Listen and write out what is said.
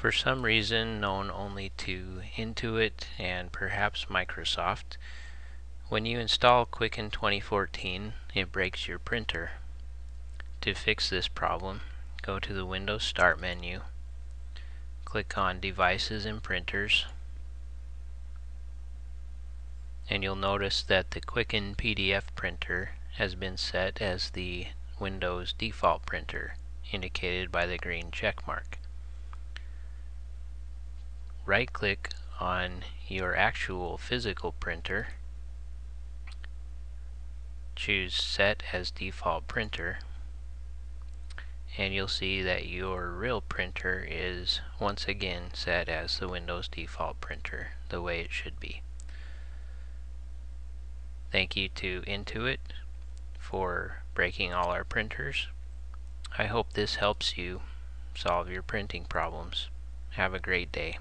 For some reason known only to Intuit and perhaps Microsoft, when you install Quicken 2014, it breaks your printer. To fix this problem, go to the Windows Start menu, click on Devices and Printers, and you'll notice that the Quicken PDF printer has been set as the Windows default printer, indicated by the green check mark. Right-click on your actual physical printer, choose Set as Default Printer, and you'll see that your real printer is once again set as the Windows default printer, the way it should be. Thank you to Intuit for breaking all our printers. I hope this helps you solve your printing problems. Have a great day.